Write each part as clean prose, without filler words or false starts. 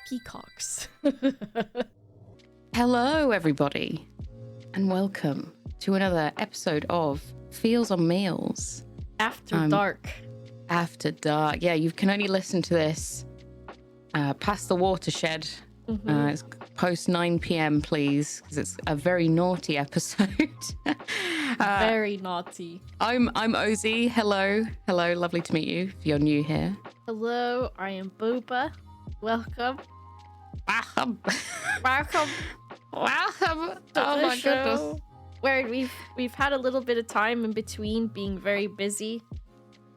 peacocks. Hello, everybody, and welcome to another episode of Feels on Meals. After dark. After dark. Yeah, you can only listen to this past the watershed. It's post 9 p.m, please, because it's a very naughty episode. Very naughty. I'm Osie. Hello, lovely to meet you if you're new here. Hello, I am Boba. Welcome. Welcome. Welcome Welcome. to Oh the my show, goodness. where we've had a little bit of time in between being very busy,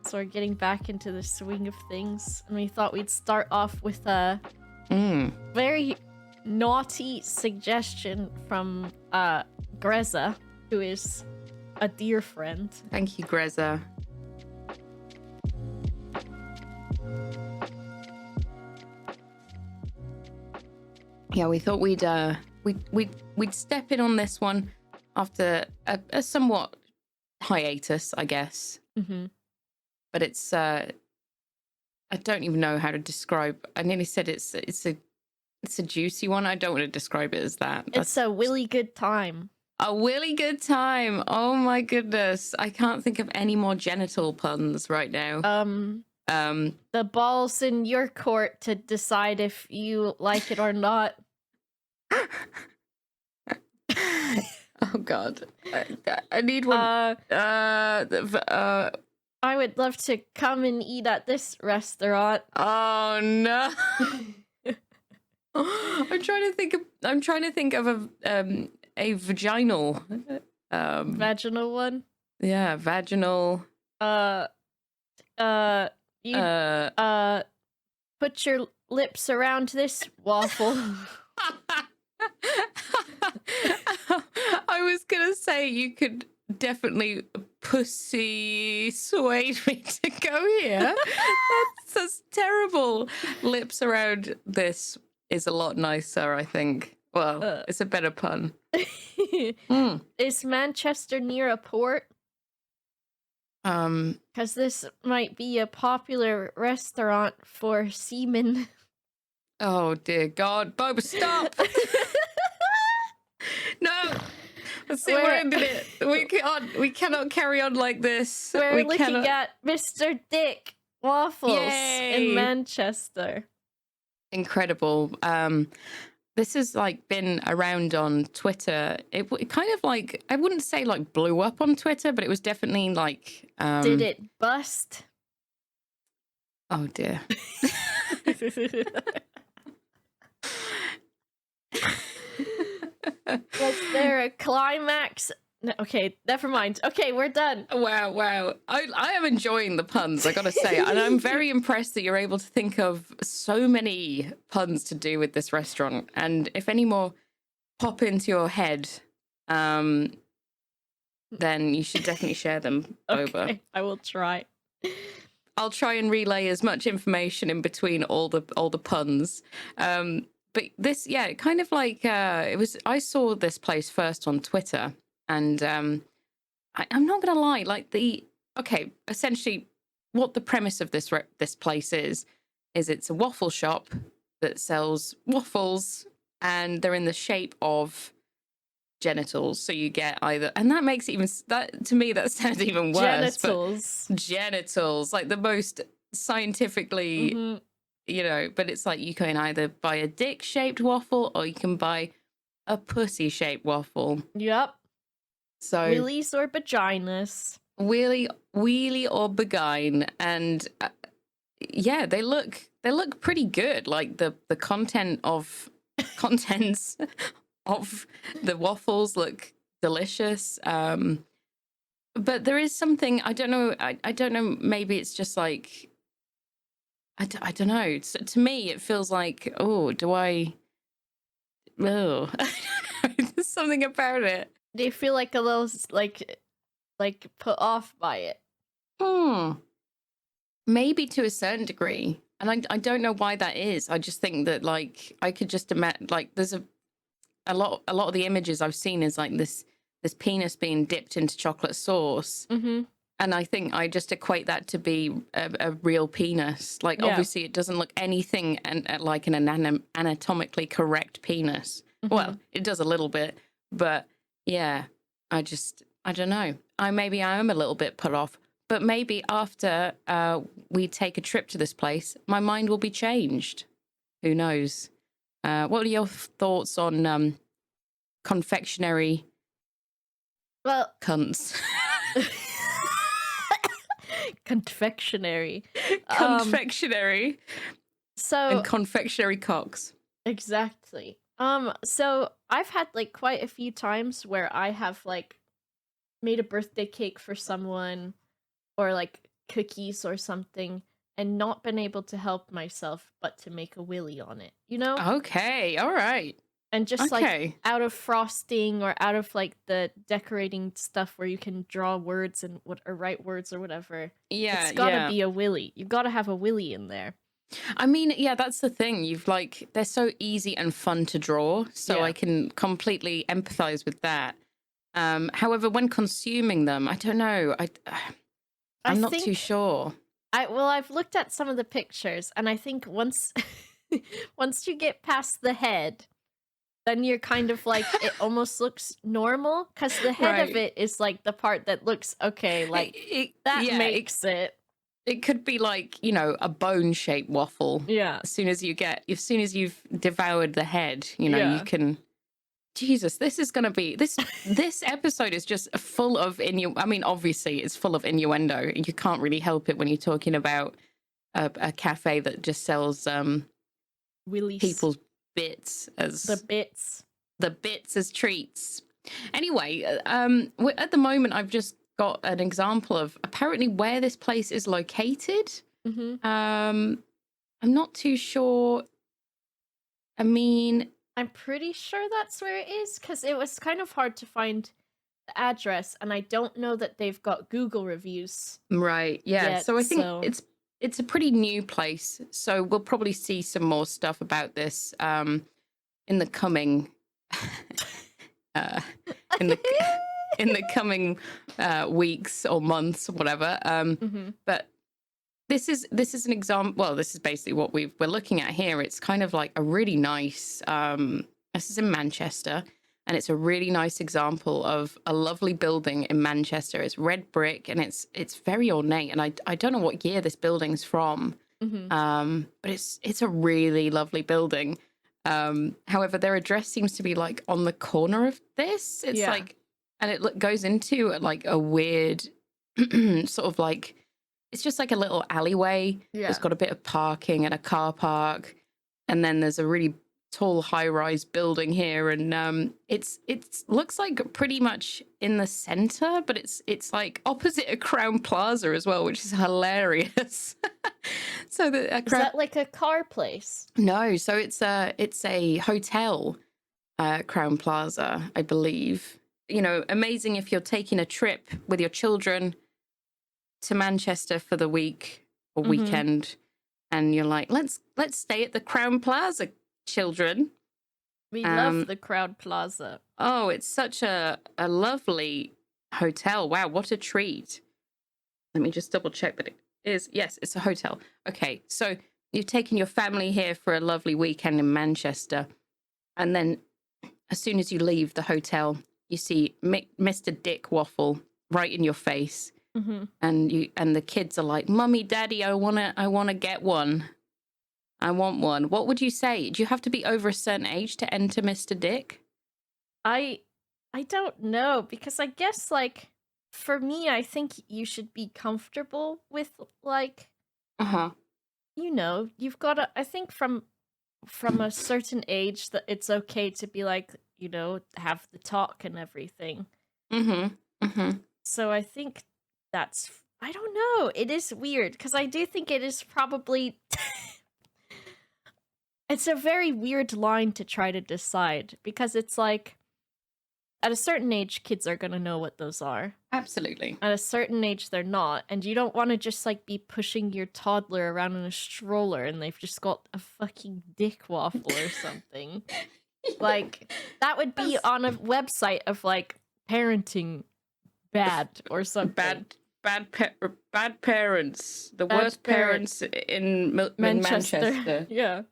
so we're getting back into the swing of things, and we thought we'd start off with a very naughty suggestion from Greza, who is a dear friend. Thank you, Greza. Yeah, we thought we'd step in on this one after a somewhat hiatus, I guess. But it's I don't even know how to describe. I nearly said it's a juicy one. I don't want to describe it as that. It's a really good time. A really good time. Oh my goodness. I can't think of any more genital puns right now. The ball's in your court to decide if you like it or not. Oh God. I need one. I would love to come and eat at this restaurant. Oh no. I'm trying to think of a vaginal Vaginal one. Yeah, vaginal. You put your lips around this waffle. I was gonna say you could definitely pussy swayed me to go here. That's terrible. Lips around this is a lot nicer, I think. Well, it's a better pun. Is Manchester near a port? Because this might be a popular restaurant for seamen. Oh dear God, Boba, stop! No, let's see, we're ending it. We cannot carry on like this. We're looking at Mr. Dick Waffles in Manchester. Incredible. This has been around on Twitter. It kind of I wouldn't say blew up on Twitter, but it was definitely Did it bust? Oh dear. Was there a climax? No, okay, never mind. Okay, we're done. Wow. I am enjoying the puns, I gotta say. And I'm very impressed that you're able to think of so many puns to do with this restaurant. And if any more pop into your head, then you should definitely share them over. Okay, I will try. I'll try and relay as much information in between all the puns. But this, yeah, kind of I saw this place first on Twitter. And I'm not going to lie, essentially what the premise of this place is it's a waffle shop that sells waffles, and they're in the shape of genitals. So you get either, and that makes it even, to me, that sounds even worse. Genitals, like the most scientifically, but it's you can either buy a dick-shaped waffle or you can buy a pussy-shaped waffle. Yep. So wheelies or vaginas. Wheelie or begine, and yeah, they look pretty good. The contents of the waffles look delicious. But there is something I don't know. I don't know. Maybe it's just I don't know. So, to me, it feels do I? Oh, there's something about it. They feel a little put off by it. Maybe to a certain degree, and I don't know why that is. I just think that I could just imagine there's a lot of the images I've seen is this penis being dipped into chocolate sauce, And I think I just equate that to be a real penis. Like, Yeah. obviously, it doesn't look anything like an anatomically correct penis. Well, it does a little bit, but yeah, I don't know. Maybe I am a little bit put off, but maybe after we take a trip to this place, my mind will be changed. Who knows? What are your thoughts on confectionery Well, cunts? confectionery. Confectionery So and confectionery cocks. exactly. So I've had like quite a few times where I have like made a birthday cake for someone or like cookies or something and not been able to help myself but to make a willy on it, you know? Okay, all right. And just Okay. like out of frosting or out of like the decorating stuff where you can draw words and or write words or whatever. Yeah, It's gotta be a willy. You've gotta have a willy in there. I mean, yeah, that's the thing. They're so easy and fun to draw, so Yeah. I can completely empathize with that. However, when consuming them, I don't know. I'm not too sure. I've looked at some of the pictures, and I think once once you get past the head, then you're kind of like it almost looks normal because the head of it is like the part that looks okay, like that makes it. It could be like, a bone-shaped waffle. Yeah. As soon as you've devoured the head, you can. Jesus, this is going to be this episode is just full of I mean, obviously, it's full of innuendo. You can't really help it when you're talking about a cafe that just sells Willies. people's bits as the bits as treats. Anyway, at the moment, I've just got an example of apparently where this place is located. I'm not too sure. I mean, I'm pretty sure that's where it is because it was kind of hard to find the address, and I don't know that they've got Google reviews. Right. Yeah. Yet, so I think it's a pretty new place. So we'll probably see some more stuff about this in the coming in the coming weeks or months or whatever. But this is an example. Well, this is basically what we're looking at here. It's kind of like a really nice. This is in Manchester, and it's a really nice example of a lovely building in Manchester. It's red brick, and it's very ornate. And I don't know what year this building's from, but it's a really lovely building. However, their address seems to be like on the corner of this. It's like, and it goes into like a weird sort of like, it's just like a little alleyway. Yeah. It's got a bit of parking and a car park. And then there's a really tall high-rise building here. And it looks like pretty much in the center, but it's like opposite a Crown Plaza as well, which is hilarious. So is that like a car place? No, so it's a hotel, Crown Plaza, I believe. Amazing if you're taking a trip with your children to Manchester for the week or weekend, and you're like, let's stay at the Crown Plaza, children. We love the Crown Plaza. Oh, it's such a lovely hotel. Wow, what a treat. Let me just double check that it is. Yes, it's a hotel. Okay, so you've taken your family here for a lovely weekend in Manchester, and then as soon as you leave the hotel, you see Mr. Dick Waffle right in your face. And the kids are like, "Mummy, Daddy, I wanna get one. I want one." What would you say? Do you have to be over a certain age to enter Mr. Dick? I don't know, because I guess like for me, I think you should be comfortable with like you've got to, I think from a certain age that it's okay to be like, have the talk and everything. So I think that's, I don't know. It is weird because I do think it is probably it's a very weird line to try to decide, because it's like at a certain age, kids are going to know what those are. Absolutely. At a certain age, they're not. And you don't want to just like be pushing your toddler around in a stroller and they've just got a fucking dick waffle or something. Like, that would be on a website of like parenting bad or something. bad parents, the Bad worst parents in Manchester. Yeah.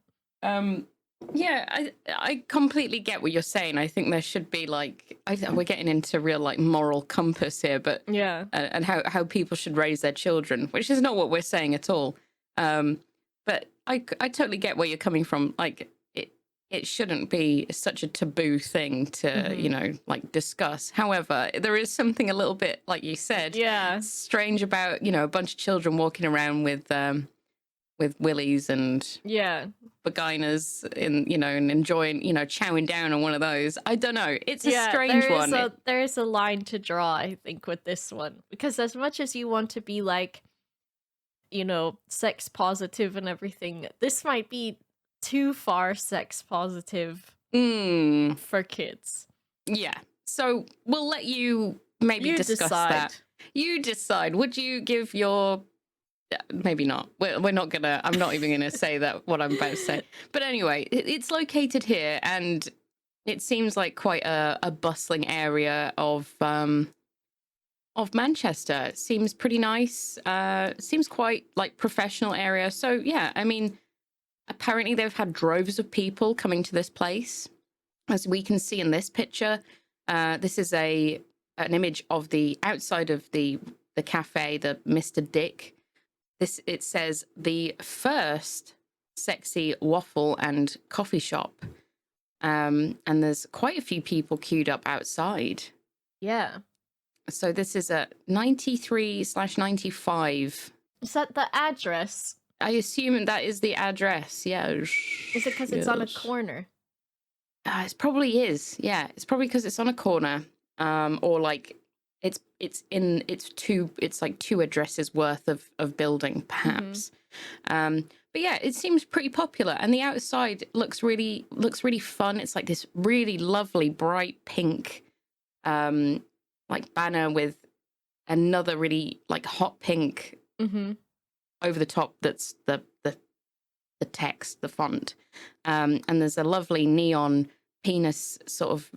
Yeah, I completely get what you're saying. I think there should be like we're getting into real like moral compass here, but Yeah. and how people should raise their children, which is not what we're saying at all. But I totally get where you're coming from. Like it shouldn't be such a taboo thing to like discuss. However, there is something a little bit, like you said, strange about a bunch of children walking around with willies and vaginas and enjoying chowing down on one of those. I don't know, it's a strange one. There is a line to draw, I think, with this one, because as much as you want to be like sex positive and everything, this might be too far sex positive for kids. Yeah, so we'll let you maybe discuss that. You decide. Would you give your maybe not. We're not gonna. I'm not even gonna say that what I'm about to say. But anyway, it's located here, and it seems like quite a bustling area of Manchester. It seems pretty nice. Seems quite like professional area. So yeah, I mean, apparently they've had droves of people coming to this place, as we can see in this picture. This is an image of the outside of the cafe, the Mr. Dick. It says the first sexy waffle and coffee shop. And there's quite a few people queued up outside. Yeah. So this is at 93/95. Is that the address? I assume that is the address, yeah. Is it because it's on a corner? It probably is, yeah. It's probably because it's on a corner. Or like it's like two addresses worth of building, perhaps. But yeah, it seems pretty popular, and the outside looks really fun. It's like this really lovely bright pink like banner with another really like hot pink over the top. That's the text, the font, and there's a lovely neon penis sort of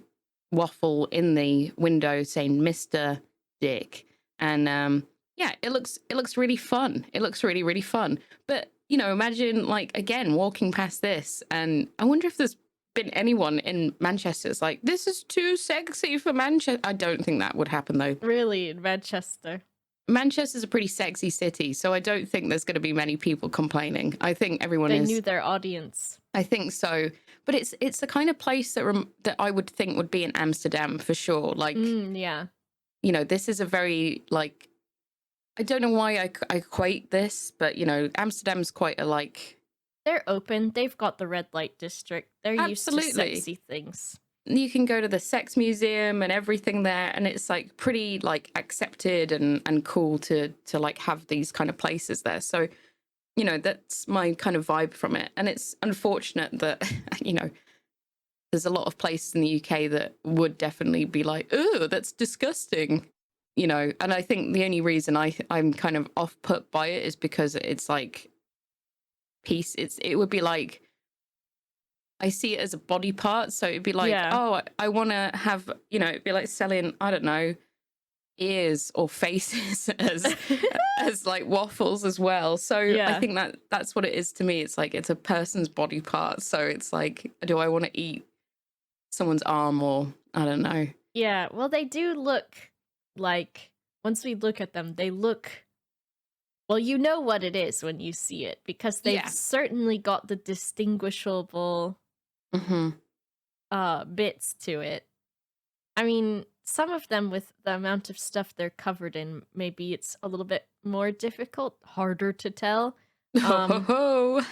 waffle in the window saying Mr. Dick. And yeah, it looks really fun. It looks really fun. But imagine, like, again, walking past this, and I wonder if there's been anyone in Manchester that's like, this is too sexy for Manchester. I don't think that would happen, though. Really, in Manchester? Manchester's a pretty sexy city, so I don't think there's going to be many people complaining. I think everyone They knew their audience. I think so. But it's the kind of place that I would think would be in Amsterdam for sure. Like, yeah. This is a very, like, I don't know why I equate this, but, Amsterdam's quite a, like... They're open. They've got the red light district. They're used to sexy things. You can go to the sex museum and everything there, and it's, like, pretty, like, accepted and cool to like, have these kind of places there. So, that's my kind of vibe from it. And it's unfortunate that, there's a lot of places in the UK that would definitely be like, oh, that's disgusting. And I think the only reason I'm kind of off put by it is because it's like it would be like, I see it as a body part. So it'd be like, oh, I want to have, it'd be like selling, I don't know, ears or faces as like waffles as well. So I think that's what it is to me. It's like, it's a person's body part. So it's like, do I want to eat someone's arm, or I don't know. Yeah, well, they do look like, once we look at them, they look, well, you know what it is when you see it, because they've certainly got the distinguishable bits to it. I mean, some of them, with the amount of stuff they're covered in, maybe it's a little bit more difficult, harder to tell. Because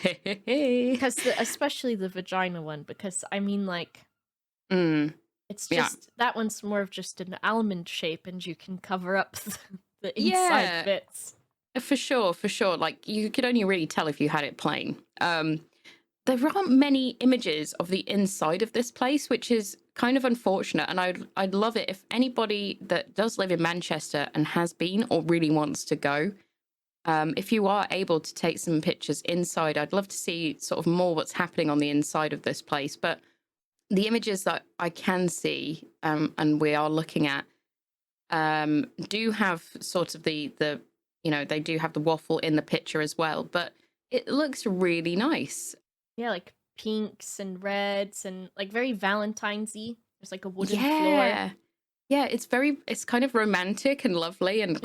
especially the vagina one, because I mean, like, it's just that one's more of just an almond shape, and you can cover up the inside bits. For sure. Like, you could only really tell if you had it plain. There aren't many images of the inside of this place, which is kind of unfortunate. And I'd love it if anybody that does live in Manchester and has been or really wants to go, if you are able to take some pictures inside, I'd love to see sort of more what's happening on the inside of this place. But the images that I can see and we are looking at, do have sort of the they do have the waffle in the picture as well, but it looks really nice. Yeah, like pinks and reds and like very Valentine's-y. There's like a wooden floor. Yeah, it's kind of romantic and lovely and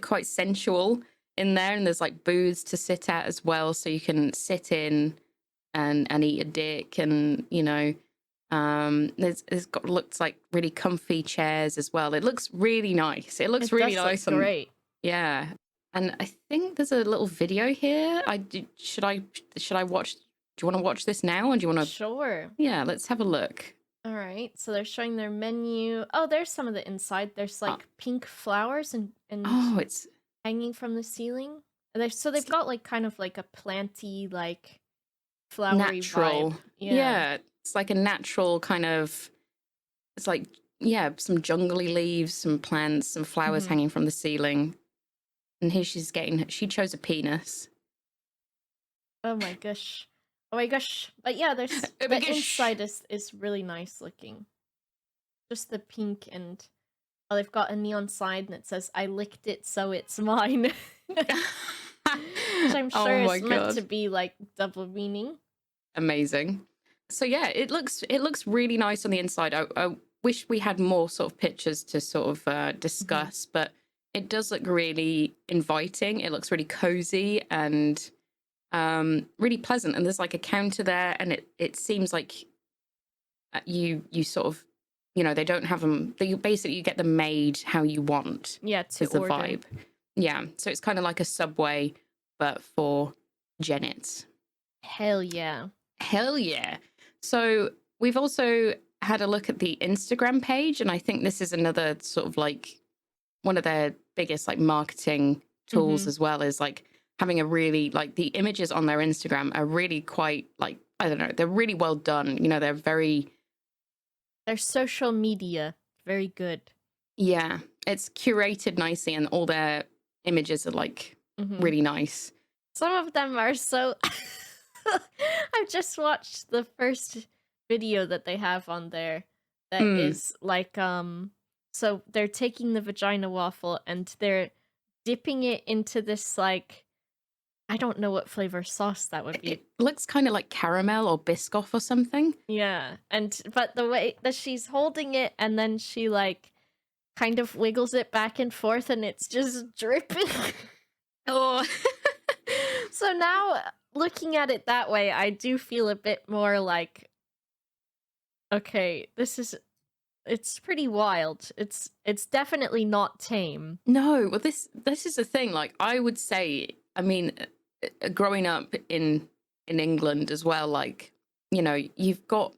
quite sensual in there, and there's like booths to sit at as well, so you can sit in and eat a dick, and looks like really comfy chairs as well. It looks really nice. It looks really nice. Look great. Yeah. And I think there's a little video here. Should I watch? Do you want to watch this now, or do you want to? Sure. Yeah, let's have a look. All right. So they're showing their menu. Oh, there's some of the inside. There's like pink flowers and it's hanging from the ceiling. They've got like kind of like a planty, like flowery natural vibe. Yeah, it's like a natural kind of. It's like some jungly leaves, some plants, some flowers hanging from the ceiling. And here she chose a penis. Oh my gosh. But yeah, the inside is really nice looking. Just the pink, and they've got a neon sign that says, "I licked it, so it's mine." Which I'm sure is meant to be like double meaning. Amazing. So yeah, it looks really nice on the inside. I wish we had more sort of pictures to sort of discuss, but it does look really inviting. It looks really cozy and really pleasant. And there's like a counter there, and it seems like you sort of, they don't have them. You get them made how you want. Yeah, is the vibe. Yeah, so it's kind of like a Subway, but for Genets. Hell yeah. So we've also had a look at the Instagram page, and I think this is another sort of like one of their biggest like marketing tools as well, is like having a really like the images on their Instagram are really quite like, I don't know, they're really well done. Their social media, very good. Yeah, it's curated nicely, and all their images are like really nice. Some of them are so I've just watched the first video that they have on there that is like so they're taking the vagina waffle and they're dipping it into this like, I don't know what flavor sauce that would be. It looks kind of like caramel or Biscoff or something. Yeah, but the way that she's holding it, and then she like kind of wiggles it back and forth, and it's just dripping. Oh. So now, looking at it that way, I do feel a bit more like, okay, it's pretty wild. It's definitely not tame. No, well this is the thing. Like, I would say, I mean, growing up in England as well, like, you've got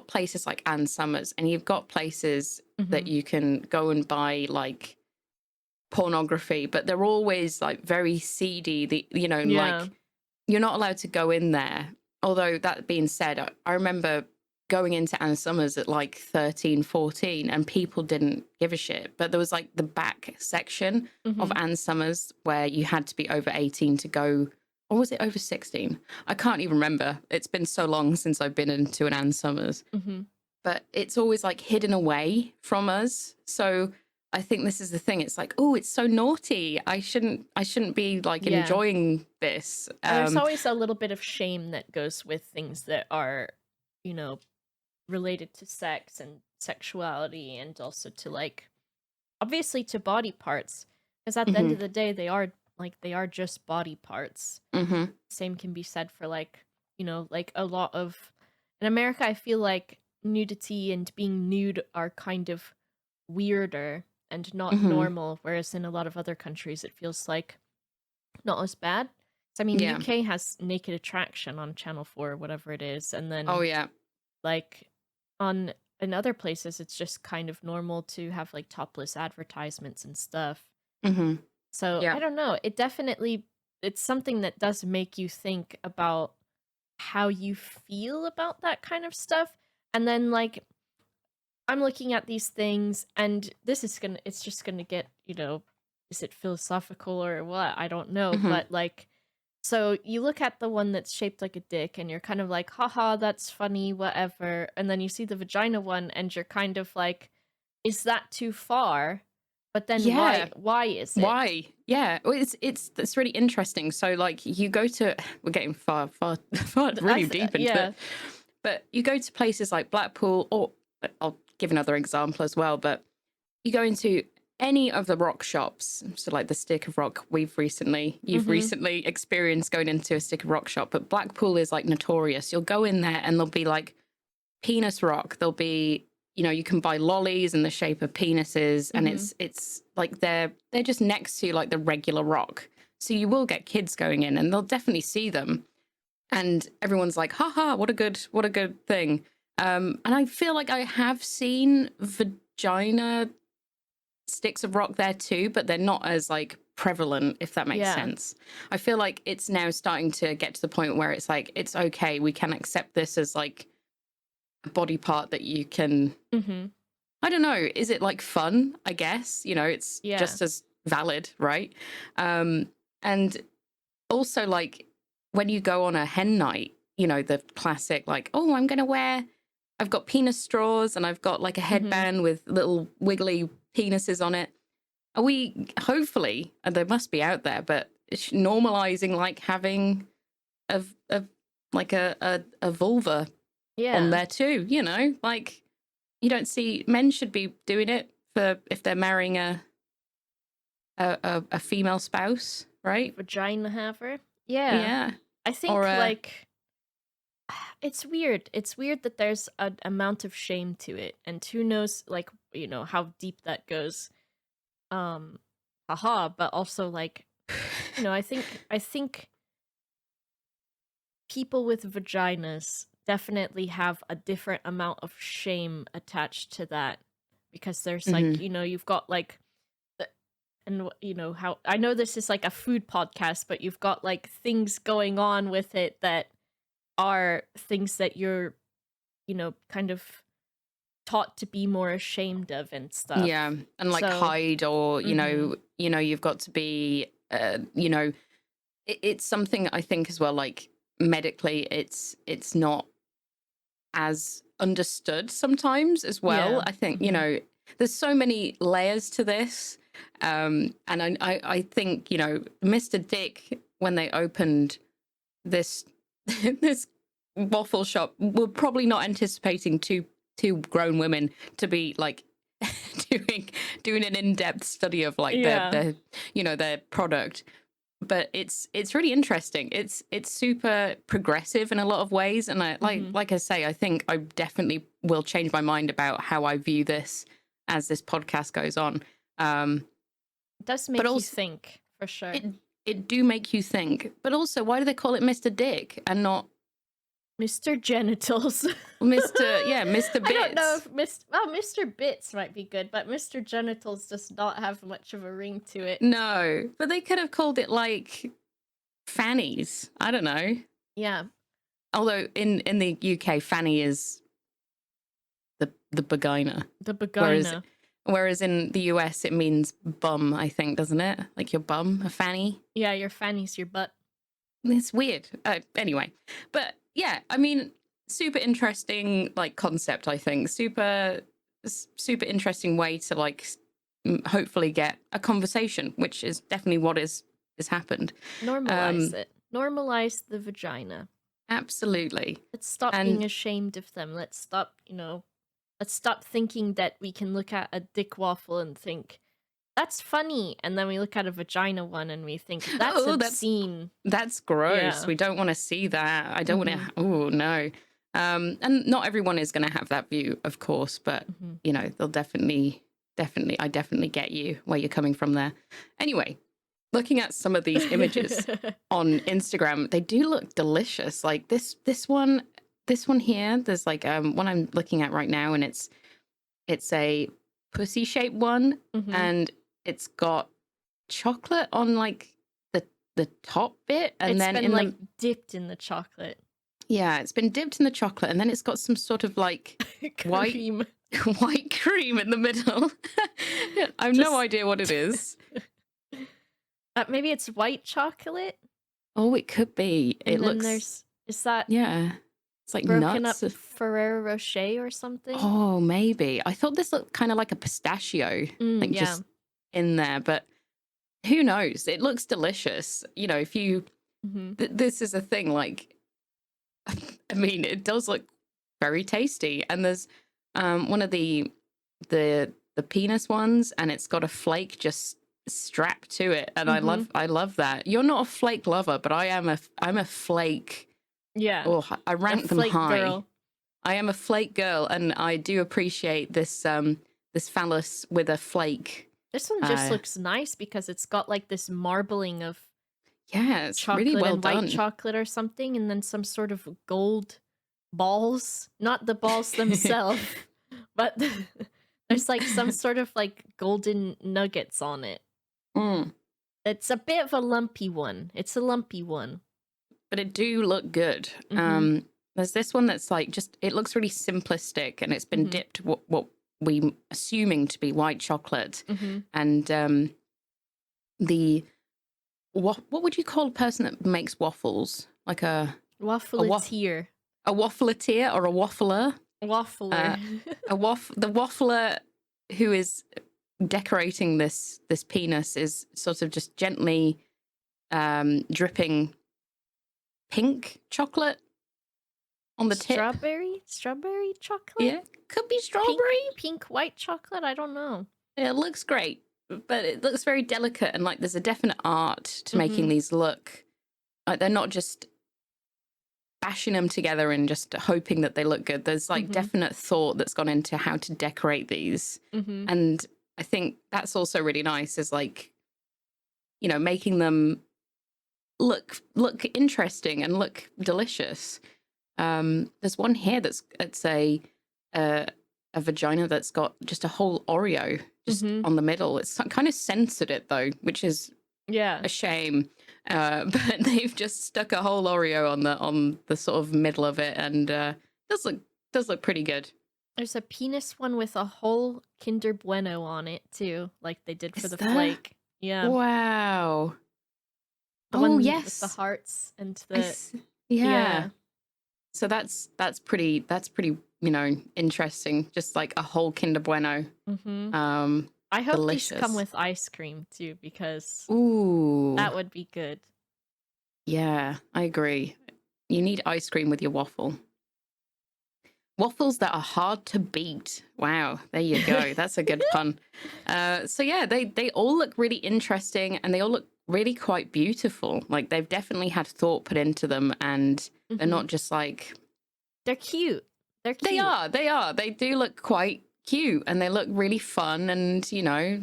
places like Ann Summers, and you've got places that you can go and buy like pornography, but they're always like very seedy. Like you're not allowed to go in there. Although that being said, I remember going into Ann Summers at like 13, 14, and people didn't give a shit. But there was like the back section of Ann Summers where you had to be over 18 to go. Or was it over 16? I can't even remember. It's been so long since I've been into an Ann Summers. But it's always like hidden away from us. So I think this is the thing. It's like, oh, it's so naughty. I shouldn't be like enjoying this. There's always a little bit of shame that goes with things that are, related to sex and sexuality, and also to like, obviously to body parts, because at the end of the day, they are just body parts. Same can be said for like, like a lot of, in America, I feel like nudity and being nude are kind of weirder and not normal, whereas in a lot of other countries it feels like not as bad. So, I mean, UK has Naked Attraction on Channel 4 or whatever it is, and then like in other places it's just kind of normal to have like topless advertisements and stuff. So I don't know, it's something that does make you think about how you feel about that kind of stuff. And then like, I'm looking at these things, and it's just gonna get, is it philosophical or what? I don't know. But like, so you look at the one that's shaped like a dick, and you're kind of like, haha, that's funny, whatever. And then you see the vagina one, and you're kind of like, is that too far? But then Yeah. why is it? Why? Yeah, well, it's really interesting. So like you go to, we're getting far really deep into it, but you go to places like Blackpool, or I'll give another example as well. But you go into any of the rock shops, so like the Stick of Rock you've recently experienced going into a Stick of Rock shop, but Blackpool is like notorious. You'll go in there and there'll be like penis rock. There'll be, you know, you can buy lollies in the shape of penises, and it's like they're just next to like the regular rock. So you will get kids going in, and they'll definitely see them, and everyone's like, "Ha, what a good thing." And I feel like I have seen vagina sticks of rock there too, but they're not as like prevalent, if that makes sense. I feel like it's now starting to get to the point where it's like, it's okay, we can accept this as like a body part that you can, I don't know, is it like fun? I guess, you know, it's just as valid, right? And also like when you go on a hen night, you know, the classic like, oh, I've got penis straws and I've got like a headband with little wiggly penises on it. Are we, hopefully, and they must be out there, but it's normalizing like having a vulva on there too, you know? Like, you don't see, men should be doing it for if they're marrying a female spouse, right? Vagina haver. Yeah. I think like it's weird. It's weird that there's an amount of shame to it, and who knows, like, you know, how deep that goes. But also like, you know, I think people with vaginas definitely have a different amount of shame attached to that, because there's like, you know, you've got like, and you know how, I know this is like a food podcast, but you've got like things going on with it that are things that you're, you know, kind of taught to be more ashamed of and stuff. Yeah, and like hide, or you know, you've got to be, you know, it's something I think as well. Like medically, it's not as understood sometimes as well. Yeah. I think you know, there's so many layers to this, and I think, you know, Mr. Dick, when they opened this this waffle shop, were probably not anticipating two grown women to be like doing an in-depth study of like their you know, their product. But it's really interesting. It's super progressive in a lot of ways, and I like I say, I think I definitely will change my mind about how I view this as this podcast goes on. It does make you think, for sure. It do make you think, but also, why do they call it Mr. Dick and not Mr. Genitals? Mr. Bits. I don't know if Mr. Bits might be good, but Mr. Genitals does not have much of a ring to it. No, but they could have called it like fannies. I don't know. Yeah. Although in the UK, fanny is the vagina. The vagina. Whereas in the US, it means bum, I think, doesn't it? Like your bum, a fanny. Yeah, your fanny's your butt. It's weird. Anyway, but yeah, I mean, super interesting like concept. I think super interesting way to like hopefully get a conversation, which is definitely what is happened. Normalize it. Normalize the vagina. Absolutely. Let's stop being ashamed of them. Let's stop, you know. Let's stop thinking that we can look at a dick waffle and think, that's funny. And then we look at a vagina one and we think, that's obscene. That's gross. Yeah. We don't want to see that. I don't want to. Oh, no. And not everyone is going to have that view, of course. But, you know, they'll definitely, I definitely get you where you're coming from there. Anyway, looking at some of these images on Instagram, they do look delicious. Like this one here, there's like one I'm looking at right now, and it's a pussy shaped one, and it's got chocolate on like the top bit, and it's then been like dipped in the chocolate. Yeah, it's been dipped in the chocolate, and then it's got some sort of like cream. white cream in the middle. I have no idea what it is. Maybe it's white chocolate. Oh, it could be. And it then looks. Is that? Yeah. It's like broken nuts. up Ferrero Rocher or something. Oh, maybe. I thought this looked kind of like a pistachio, just in there, but who knows? It looks delicious. You know, if you this is a thing, like, I mean, it does look very tasty. And there's one of the penis ones, and it's got a flake just strapped to it, and I love that. You're not a flake lover, but I'm a flake. Yeah. Oh, I rank them high. Girl. I am a flake girl, and I do appreciate this this phallus with a flake. This one just looks nice because it's got like this marbling of it's chocolate really well and done. white chocolate or something, and then some sort of gold balls. Not the balls themselves, but there's like some sort of like golden nuggets on it. It's a bit of a lumpy one. It's a lumpy one. But it do look good. There's this one that's like just, it looks really simplistic, and it's been dipped what we assuming to be white chocolate. And what would you call a person that makes waffles? Like a waffleteer. A waffleteer or a waffler? Waffler. The waffler who is decorating this penis is sort of just gently dripping pink chocolate on the tip. Strawberry chocolate? Yeah, could be strawberry. Pink white chocolate? I don't know. It looks great, but it looks very delicate, and like there's a definite art to making these look like they're not just bashing them together and just hoping that they look good. There's like definite thought that's gone into how to decorate these. And I think that's also really nice, is like, you know, making them look interesting and look delicious. There's one here it's a vagina that's got just a whole Oreo just on the middle. It's kind of censored it though, which is a shame. But they've just stuck a whole Oreo on the sort of middle of it, and does look pretty good. There's a penis one with a whole Kinder Bueno on it too, like they did for the flake. Yeah. Wow. The one with the hearts and the yeah. So that's pretty, you know, interesting. Just like a whole Kinder Bueno. I hope delicious. These come with ice cream too, because that would be good. Yeah, I agree. You need ice cream with your waffle. Waffles that are hard to beat. Wow, there you go. That's a good pun. So yeah, they all look really interesting, and they all look really quite beautiful. Like they've definitely had thought put into them, and they're not just like... They're cute. They're cute. They are. They do look quite cute, and they look really fun, and, you know,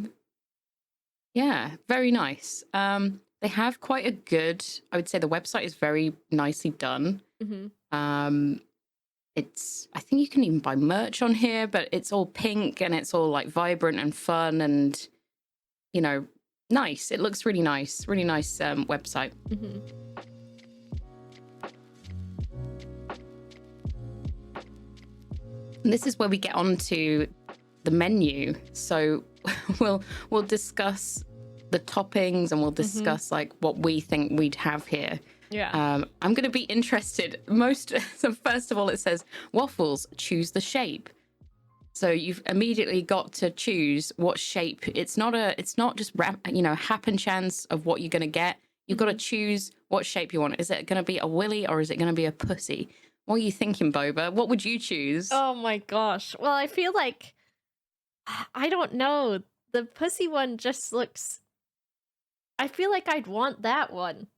yeah, very nice. They have quite a good... I would say the website is very nicely done. I think you can even buy merch on here, but it's all pink and it's all like vibrant and fun and, you know, nice. It looks really nice. Really nice website. And this is where we get on to the menu. So we'll discuss the toppings, and we'll discuss like what we think we'd have here. Yeah. I'm going to be interested so first of all, it says waffles, choose the shape. So you've immediately got to choose what shape. It's not just happen chance of what you're going to get. You've got to choose what shape you want. Is it going to be a willy, or is it going to be a pussy? What are you thinking, Boba? What would you choose? Oh my gosh. Well, I feel like, I don't know. The pussy one just looks... I feel like I'd want that one.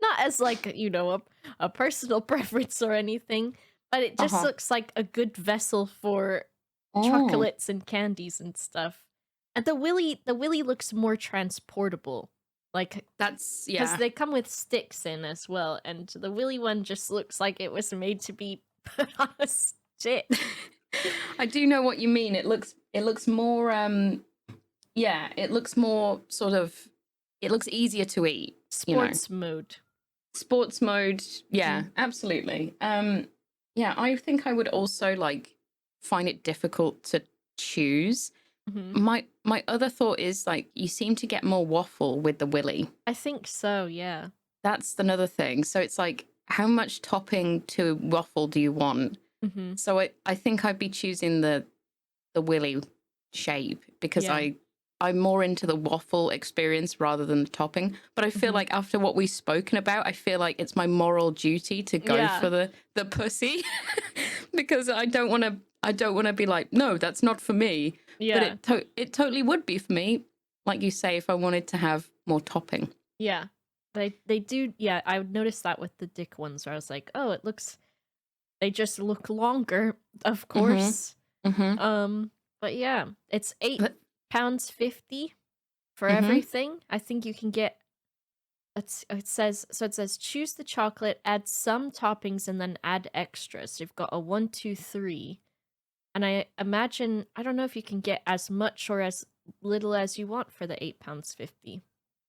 Not as like, you know, a personal preference or anything, but it just looks like a good vessel for chocolates and candies and stuff. And the willy looks more transportable. Like, that's, because they come with sticks in as well, and the willy one just looks like it was made to be put on a stick. I do know what you mean. It looks more it looks more sort of, it looks easier to eat. Sports mode. Sports mode, yeah, absolutely. Yeah, I think I would also like find it difficult to choose. My other thought is like, you seem to get more waffle with the willy. I think so, yeah. That's another thing. So it's like, how much topping to waffle do you want? So I think I'd be choosing the willy shape, because I I'm more into the waffle experience rather than the topping. But I feel like after what we've spoken about, I feel like it's my moral duty to go for the pussy because I don't want to be like, no, that's not for me. Yeah. But it totally would be for me, like you say, if I wanted to have more topping. Yeah. They do. Yeah, I would notice that with the dick ones where I was like, oh, they just look longer, of course. But yeah, it's £8.50 for everything. I think you can get. It says choose the chocolate, add some toppings, and then add extras. So you've got a 1, 2, 3, and I imagine I don't know if you can get as much or as little as you want for the £8.50.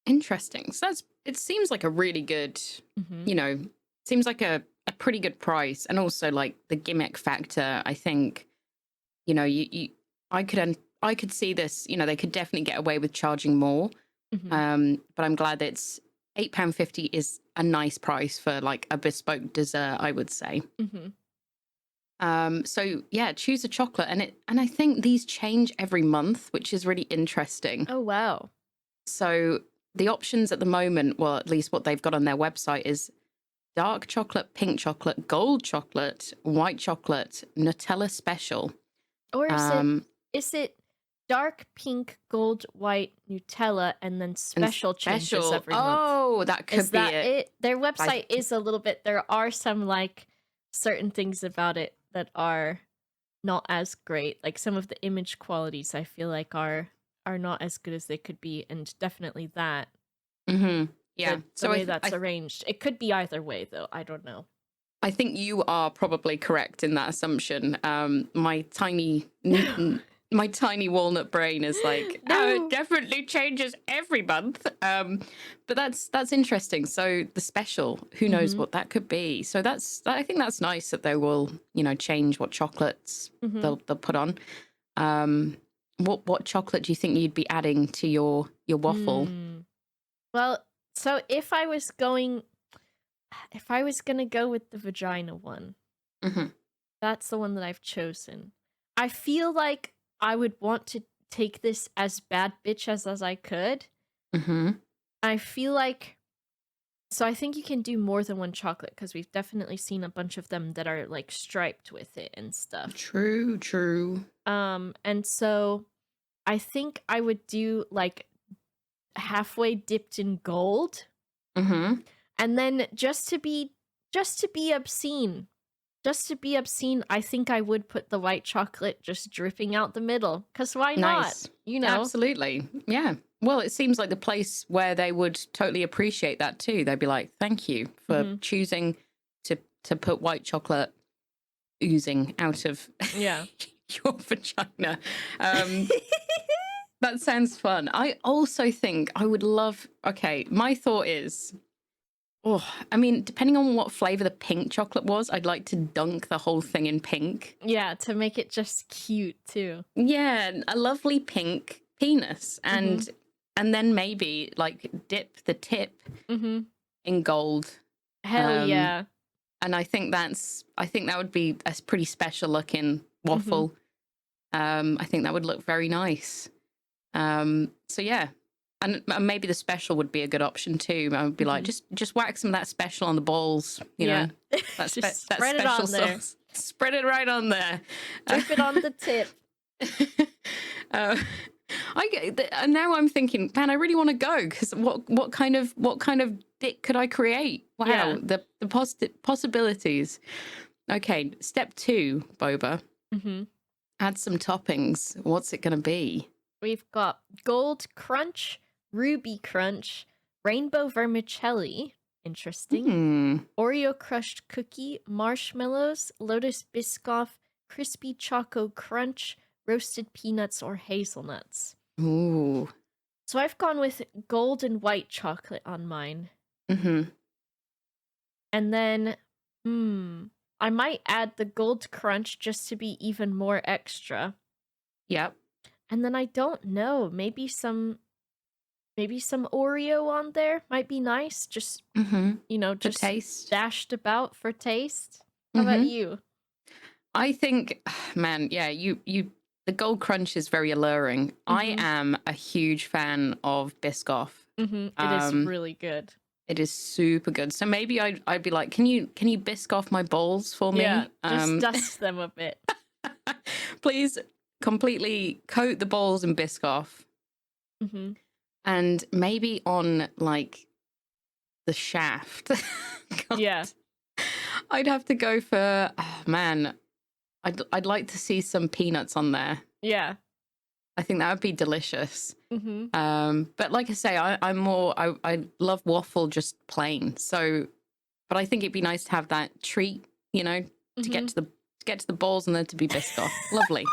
Interesting. So it seems like a really good, seems like a pretty good price, and also like the gimmick factor. I think, I could see this. They could definitely get away with charging more. But I'm glad that it's £8.50 is a nice price for like a bespoke dessert, I would say. So yeah, choose a chocolate, and I think these change every month, which is really interesting. Oh wow! So the options at the moment, well, at least what they've got on their website, is dark chocolate, pink chocolate, gold chocolate, white chocolate, Nutella special. Or is it dark pink, gold, white, Nutella, and then special changes every month? Oh, that could be it. Their website is a little bit. There are some like certain things about it that are not as great. Like some of the image qualities, I feel like are not as good as they could be, and definitely that. Yeah. The way that's arranged. It could be either way, though. I don't know. I think you are probably correct in that assumption. My tiny walnut brain is like, oh, it definitely changes every month. But that's interesting. So the special, who knows what that could be? So I think that's nice that they will, change what chocolates they'll put on. What chocolate do you think you'd be adding to your waffle? Well, so if I was gonna go with the vagina one, that's the one that I've chosen. I feel like I would want to take this as bad bitch as I could. I feel like, so I think you can do more than one chocolate, because we've definitely seen a bunch of them that are like striped with it and stuff. True. And so I think I would do like halfway dipped in gold. And then just to be obscene, I think I would put the white chocolate just dripping out the middle, because why not? Absolutely. Yeah. Well, it seems like the place where they would totally appreciate that too. They'd be like, thank you for choosing to put white chocolate oozing out of your vagina. That sounds fun. I also think I would love, my thought is, depending on what flavor the pink chocolate was, I'd like to dunk the whole thing in pink. Yeah, to make it just cute too. Yeah, a lovely pink penis, and then maybe like dip the tip in gold. Hell yeah. And I think that would be a pretty special looking waffle. I think that would look very nice. So yeah. And maybe the special would be a good option too. I would be like, just whack some of that special on the balls, you know. That spread it on there. Spread it right on there. Dip it on the tip. And now I'm thinking, man, I really want to go, because what kind of dick could I create? Wow, Yeah. the possibilities. Okay, step 2, Boba. Add some toppings. What's it going to be? We've got gold crunch, ruby crunch, rainbow vermicelli, interesting, Oreo crushed cookie, marshmallows, lotus biscoff, crispy choco crunch, roasted peanuts or hazelnuts. Ooh. So I've gone with gold and white chocolate on mine. And then, I might add the gold crunch just to be even more extra. Yep. And then I don't know, maybe some Oreo on there might be nice. Just just taste, dashed about for taste. How about you? I think, man, yeah, you the Gold Crunch is very alluring. I Mhm. am a huge fan of Biscoff. It is really good. It is super good. So maybe I'd be like, can you Biscoff my balls for me? Yeah, just dust them a bit. Please completely coat the balls in Biscoff. hmm And maybe on like the shaft. God. Yeah. I'd have to go for, oh man, I'd like to see some peanuts on there. Yeah. I think that would be delicious. hmm But like I say, I love waffle just plain. So, but I think it'd be nice to have that treat, you know, to get to the balls and then to be Biscoff. Lovely.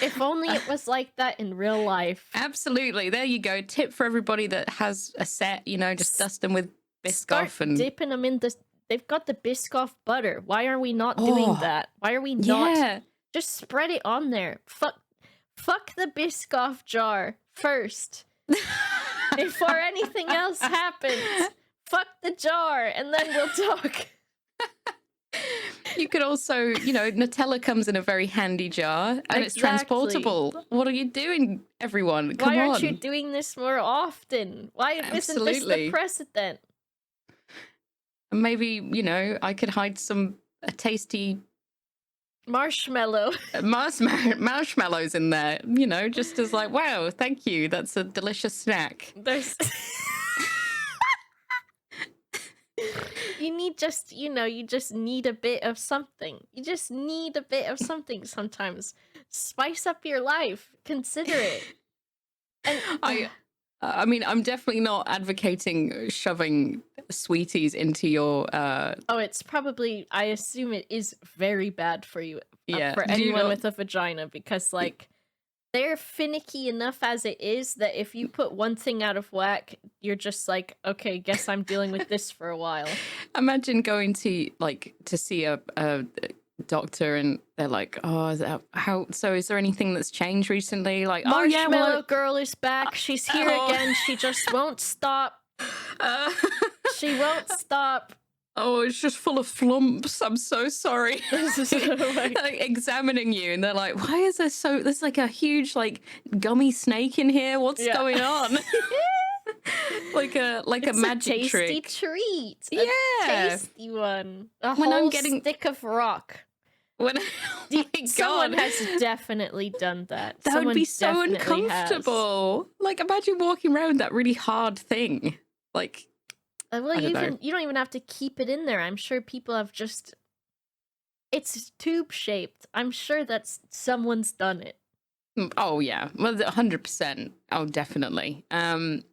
If only it was like that in real life. Absolutely. There you go. Tip for everybody that has a set, you know, just dust them with Biscoff. Start and dipping them in the... They've got the Biscoff butter. Why are we not doing that? Why are we not... Yeah. Just spread it on there. Fuck the Biscoff jar first. Before anything else happens. Fuck the jar, and then we'll talk. You could also, you know, Nutella comes in a very handy jar and it's transportable. What are you doing, everyone? Come on. Why aren't you doing this more often? Why isn't this the precedent? And maybe, you know, I could hide a tasty marshmallows in there, you know, just as like, wow, thank you. That's a delicious snack. There's... you just need a bit of something. You just need a bit of something sometimes. Spice up your life. Consider it. And I mean, I'm definitely not advocating shoving sweeties into your... it's probably... I assume it is very bad for you. Yeah. For anyone with a vagina, because, like, they're finicky enough as it is that if you put one thing out of whack, you're just like, okay, guess I'm dealing with this for a while. Imagine going to see a doctor and they're like, so is there anything that's changed recently? Like, Marshmallow Girl is back. She's here again. She just won't stop. She won't stop. Oh, it's just full of flumps. I'm so sorry. Like, examining you, and they're like, "Why is there's like a huge like gummy snake in here? What's going on?" like a magic trick. Tasty treat. Yeah, a tasty one. Whole stick of rock. Someone has definitely done that. That would be so uncomfortable. Like, imagine walking around with that really hard thing. Like. Well, you don't even have to keep it in there. I'm sure people have just... It's tube-shaped. I'm sure that someone's done it. Oh, yeah. Well, 100%. Oh, definitely. Well,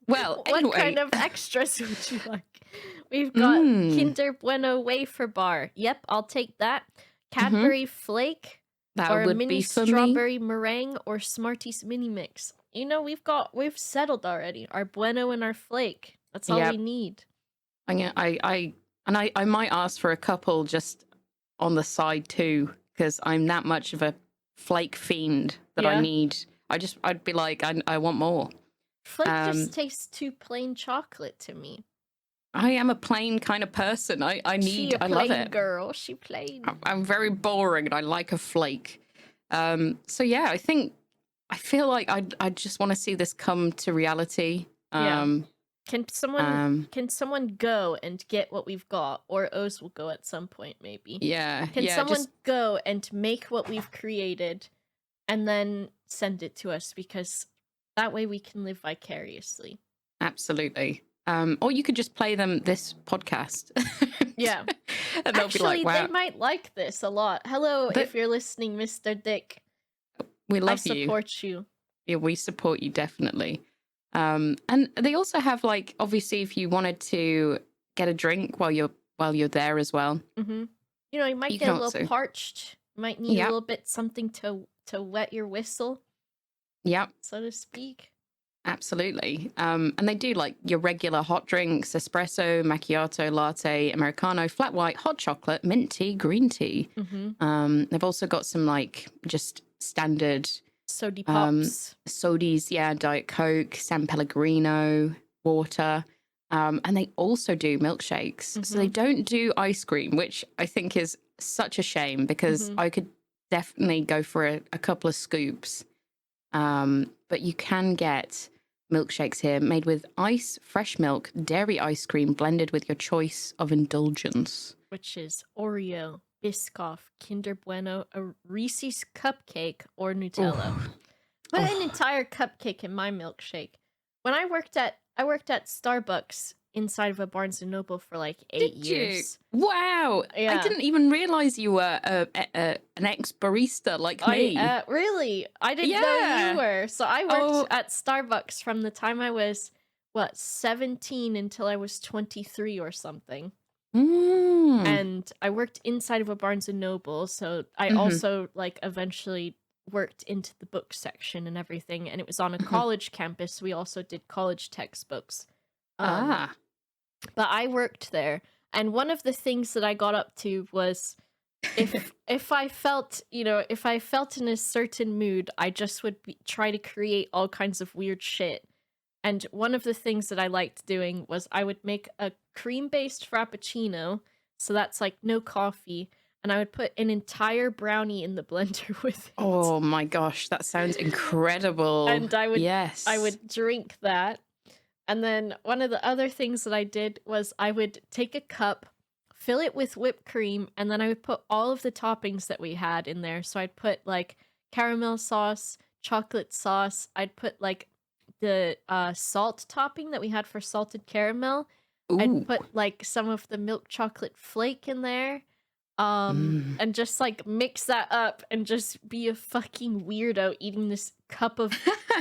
what anyway. kind of extras would you like? We've got Kinder Bueno wafer bar. Yep, I'll take that. Cadbury Flake. That or would a mini be for strawberry meringue or Smarties mini mix. You know, we've settled already. Our Bueno and our Flake. That's all we need. I might ask for a couple just on the side too, because I'm that much of a flake fiend that I need. I'd be like, I want more. Flake just tastes too plain chocolate to me. I am a plain kind of person. I love it. Girl, she plain. I'm very boring and I like a flake. So yeah, I feel like I just want to see this come to reality. Can someone go and get what we've got, or Oz will go at some point maybe. Yeah. Can someone go and make what we've created, and then send it to us, because that way we can live vicariously. Absolutely. Or you could just play them this podcast. Yeah. And they'll Actually, be like, wow. They might like this a lot. Hello, if you're listening, Mr. Dick. We love you. I support you. Yeah, we support you definitely. And they also have, like, obviously, if you wanted to get a drink while you're there as well. Mm-hmm. You know, you might get a little parched. You might need a little bit something to wet your whistle. Yeah, so to speak. Absolutely. And they do like your regular hot drinks: espresso, macchiato, latte, americano, flat white, hot chocolate, mint tea, green tea. Mm-hmm. They've also got some like just standard sody pops, sodies, Diet Coke, San Pellegrino, water, and they also do milkshakes. So they don't do ice cream, which I think is such a shame, because I could definitely go for a couple of scoops. But you can get milkshakes here made with ice, fresh milk, dairy ice cream blended with your choice of indulgence. Which is Oreo, Biscoff, Kinder Bueno, a Reese's cupcake, or Nutella. Put an entire cupcake in my milkshake. When I worked at Starbucks inside of a Barnes & Noble for like 8 years. Wow. Yeah. I didn't even realize you were an ex-barista like me. Really? I didn't know you were. So I worked at Starbucks from the time I was, 17 until I was 23 or something. And I worked inside of a Barnes & Noble, so I also like eventually worked into the book section and everything, and it was on a college campus. We also did college textbooks. But I worked there, and one of the things that I got up to was if I felt, if I felt in a certain mood, I just would try to create all kinds of weird shit. And one of the things that I liked doing was I would make a cream-based frappuccino, so that's like no coffee, and I would put an entire brownie in the blender with it. Oh my gosh, that sounds incredible. And I would drink that. And then one of the other things that I did was I would take a cup, fill it with whipped cream, and then I would put all of the toppings that we had in there. So I'd put like caramel sauce, chocolate sauce. I'd put like the salt topping that we had for salted caramel. Ooh. I'd put like some of the milk chocolate flake in there. And just like mix that up and just be a fucking weirdo eating this cup of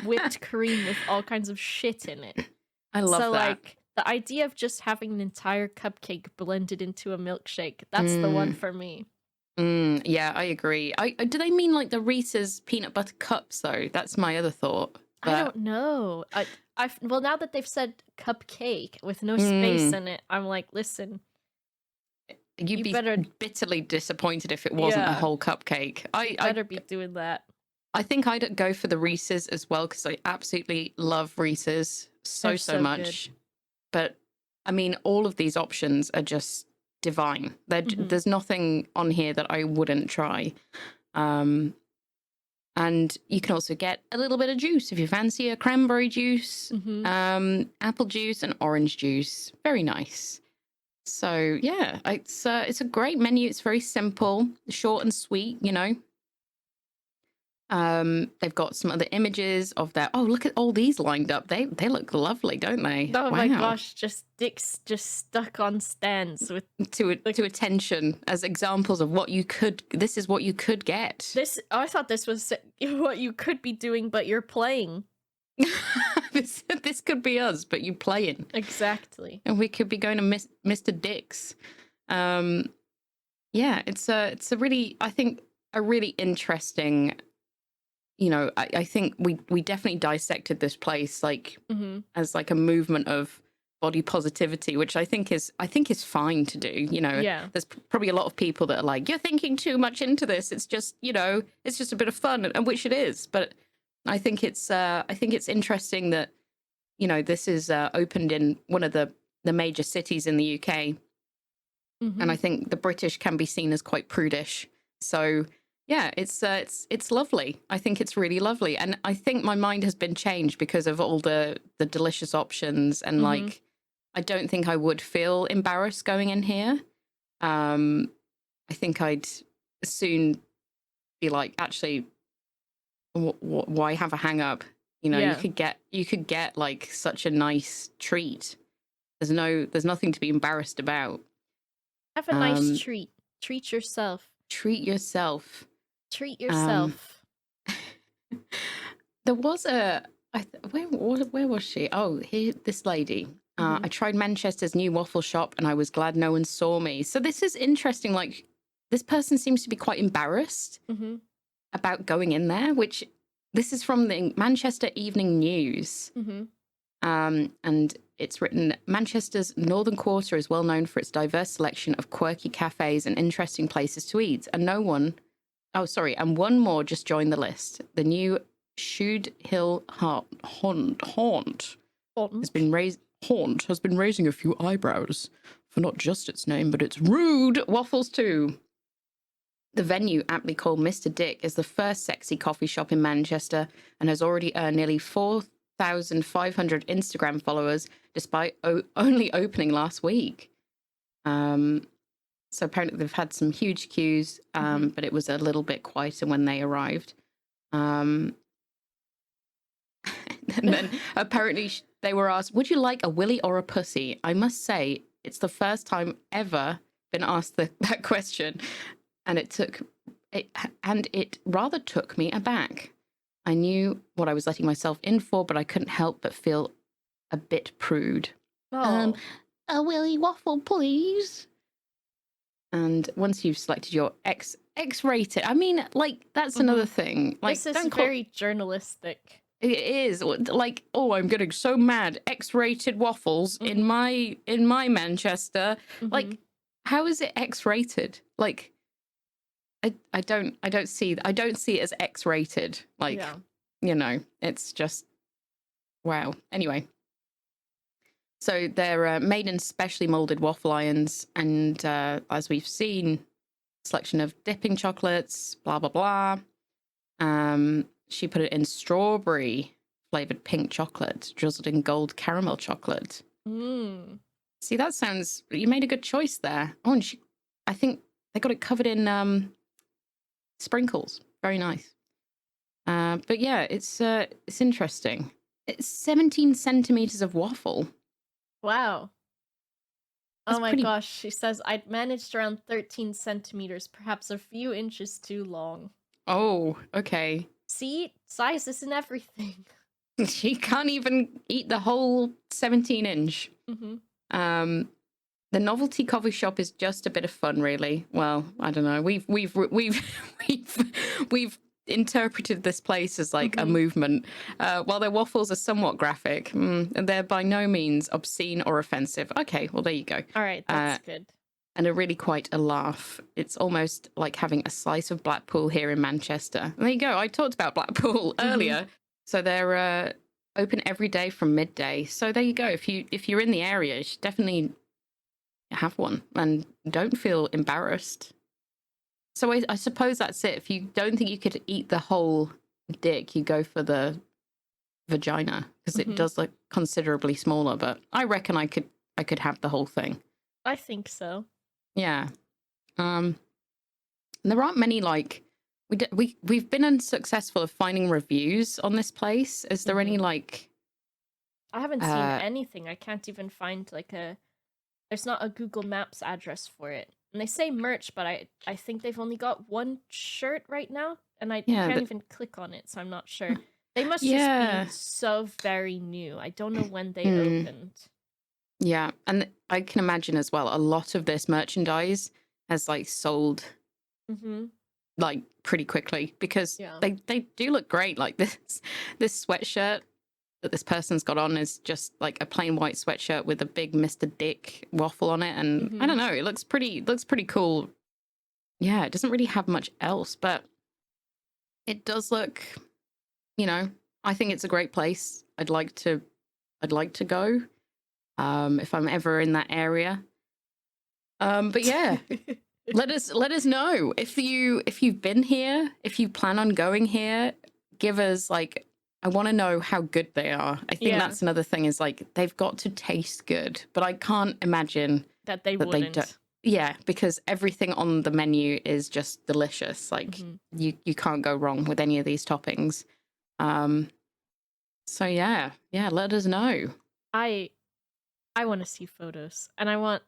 whipped cream with all kinds of shit in it. I love that. So like the idea of just having an entire cupcake blended into a milkshake, that's the one for me. Yeah, I agree. Do they mean like the Reese's peanut butter cups though? That's my other thought. But... I don't know. Well, now that they've said cupcake with no space in it, I'm like, listen. You'd be bitterly disappointed if it wasn't a whole cupcake. I better be doing that. I think I'd go for the Reese's as well because I absolutely love Reese's so much. Good. But I mean, all of these options are just divine. There's nothing on here that I wouldn't try. And you can also get a little bit of juice if you fancy a cranberry juice, apple juice, and orange juice. Very nice. So yeah, it's a great menu. It's very simple, short and sweet, They've got some other images of their. Oh, look at all these lined up. They look lovely, don't they? Oh my gosh, just dicks just stuck on stands with to attention as examples of what you could. This is what you could get. I thought this was what you could be doing, but you're playing. This could be us, but you playing. Exactly. And we could be going to Mr. Dick's. Yeah, it's a really, I think, a really interesting, I think we definitely dissected this place like as like a movement of body positivity, which I think is fine to do. Yeah. There's probably a lot of people that are like, you're thinking too much into this. It's just, it's just a bit of fun, and which it is, but I think it's interesting that this is opened in one of the major cities in the UK, and I think the British can be seen as quite prudish. So yeah, it's lovely. I think it's really lovely, and I think my mind has been changed because of all the delicious options, and like I don't think I would feel embarrassed going in here. I think I'd soon be like, actually, why have a hang up? You could get like such a nice treat. There's nothing to be embarrassed about. Have a nice treat. Treat yourself. Treat yourself. Treat yourself. There was where was she? Oh, here, this lady. I tried Manchester's new waffle shop and I was glad no one saw me. So this is interesting. Like, this person seems to be quite embarrassed about going in there, which this is from the Manchester Evening News. And it's written, Manchester's Northern Quarter is well known for its diverse selection of quirky cafes and interesting places to eat. And one more just joined the list. The new Shude Hill Haunt has been raising a few eyebrows for not just its name, but its rude waffles too. The venue, aptly called Mr. Dick, is the first sexy coffee shop in Manchester and has already earned nearly 4,500 Instagram followers, despite only opening last week. So apparently they've had some huge queues, but it was a little bit quieter when they arrived. And then apparently they were asked, would you like a willy or a pussy? I must say, it's the first time ever been asked that question. And it rather took me aback. I knew what I was letting myself in for, but I couldn't help but feel a bit prude. Oh. A willy waffle, please. And once you've selected your X-rated, I mean, like, that's another thing. Like, this is very journalistic. It is like, oh, I'm getting so mad. X-rated waffles in my Manchester. Like, how is it X-rated? Like, I don't see it as X-rated. Like, you know, it's just wow. Anyway. So they're made in specially molded waffle irons, and as we've seen, selection of dipping chocolates, blah blah blah. She put it in strawberry flavored pink chocolate, drizzled in gold caramel chocolate. See, that sounds. You made a good choice there. Oh, and I think they got it covered in sprinkles. Very nice. But yeah, it's interesting. It's 17 centimeters of waffle. Wow. That's oh my gosh, she says, I'd managed around 13 centimeters, perhaps a few inches too long. Oh, okay. See? Size isn't everything. She can't even eat the whole 17-inch. The novelty coffee shop is just a bit of fun, really. Well, I don't know. We've interpreted this place as like a movement. While their waffles are somewhat graphic, they're by no means obscene or offensive. Okay, well, there you go. All right, that's good. And are really quite a laugh. It's almost like having a slice of Blackpool here in Manchester. And there you go. I talked about Blackpool earlier. So they're open every day from midday. So there you go. If you're in the area, you should definitely have one and don't feel embarrassed. So I suppose that's it. If you don't think you could eat the whole dick, you go for the vagina, because it does look considerably smaller. But I reckon I could have the whole thing. I think so. Yeah. There aren't many, like, we've been unsuccessful of finding reviews on this place. Is there any, like, I haven't seen anything. I can't even find like there's not a Google Maps address for it. And they say merch, but I think they've only got one shirt right now, and I can't even click on it, so I'm not sure. They must just be so very new. I don't know when they opened. Yeah, and I can imagine as well, a lot of this merchandise has like sold like pretty quickly, because they do look great. Like this sweatshirt that this person's got on is just like a plain white sweatshirt with a big Mr. Dick waffle on it, and I don't know, it looks pretty cool. Yeah, it doesn't really have much else, but it does look, you know, I think it's a great place. I'd like to go if I'm ever in that area. But yeah, let us know if you've been here, if you plan on going here. Give us, like, I want to know how good they are. I think that's another thing, is like they've got to taste good, but I can't imagine that they wouldn't. Yeah, because everything on the menu is just delicious. Like you can't go wrong with any of these toppings. So yeah, let us know. I want to see photos, and I want,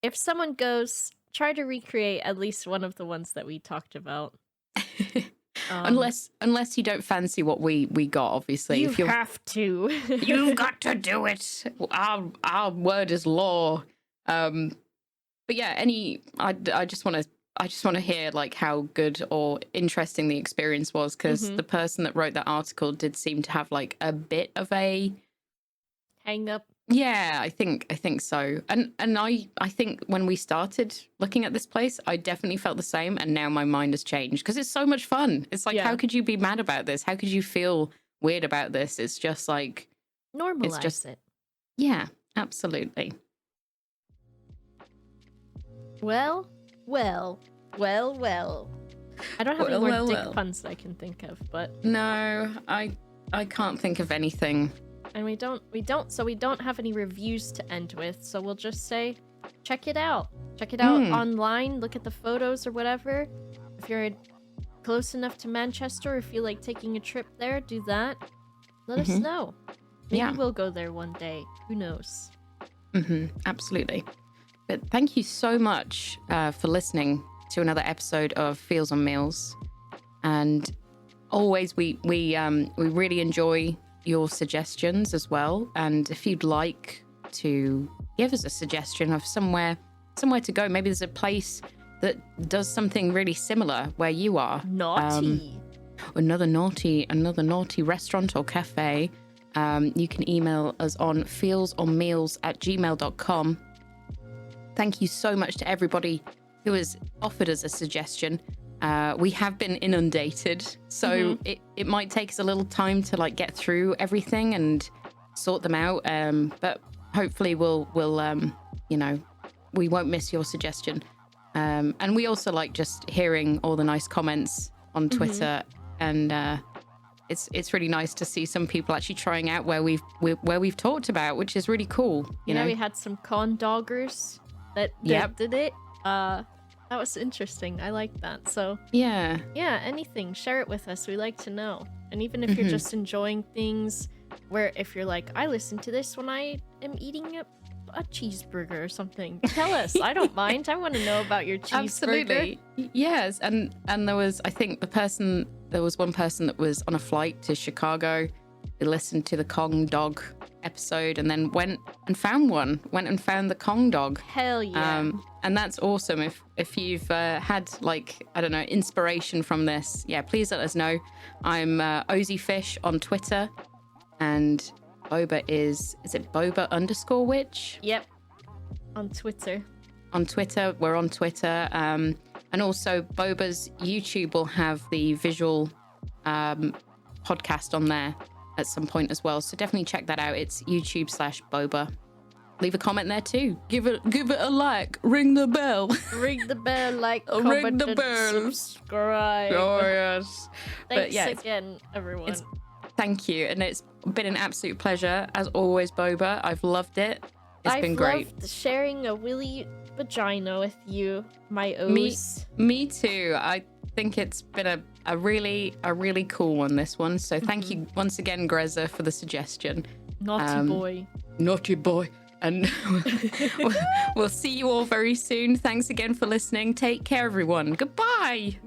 if someone goes, try to recreate at least one of the ones that we talked about. Unless you don't fancy what we got, obviously. You have to. You've got to do it. Our word is law. But yeah, I just want to hear like how good or interesting the experience was, because the person that wrote that article did seem to have like a bit of a hang up. Yeah, I think so. And I think when we started looking at this place, I definitely felt the same, and now my mind has changed, because it's so much fun. It's like, how could you be mad about this? How could you feel weird about this? It's just like normalize it. Yeah, absolutely. Well, Well. I don't have any more dick puns that I can think of, but no, I can't think of anything. And we don't have any reviews to end with, so we'll just say check it out. Check it out online, look at the photos or whatever. If you're close enough to Manchester or feel like taking a trip there, do that. Let us know. Maybe we'll go there one day. Who knows? Absolutely. But thank you so much for listening to another episode of Feels on Meals. And always we really enjoy your suggestions as well. And if you'd like to give us a suggestion of somewhere to go, maybe there's a place that does something really similar where you are. Naughty. Another naughty restaurant or cafe. You can email us on feelsonmeals@gmail.com. Thank you so much to everybody who has offered us a suggestion. We have been inundated, so it might take us a little time to like get through everything and sort them out. But hopefully we'll we won't miss your suggestion. And we also like just hearing all the nice comments on Twitter, and it's really nice to see some people actually trying out where we've talked about, which is really cool. You know, we had some con doggers that did it. That was interesting. I like that. So yeah, anything, share it with us. We like to know. And even if you're just enjoying things, where if you're like, I listen to this when I am eating a cheeseburger or something, tell us. I don't mind. I want to know about your cheeseburger. Absolutely. Yes. And there was, I think there was one person that was on a flight to Chicago. They listened to the Kong dog episode and then went and found the Kong dog. Hell yeah. And that's awesome. If you've had like, I don't know, inspiration from this, please let us know. I'm Osie Fish on Twitter, and Boba is it Boba _witch? Yep. On Twitter. We're on Twitter. And also Boba's YouTube will have the visual podcast on there at some point as well. So definitely check that out. It's YouTube/Boba. Leave a comment there too. Give it a like. Ring the bell. Ring the bell, like, comment, ring the bell. Subscribe. Oh yes. Thanks again, everyone. Thank you, and it's been an absolute pleasure as always, Boba. I've loved it. It's been great. I've loved sharing a willy vagina with you, my O's. Me too. I think it's been a really cool one, this one. So thank you once again, Greza, for the suggestion. Naughty boy. And we'll see you all very soon. Thanks again for listening. Take care, everyone. Goodbye.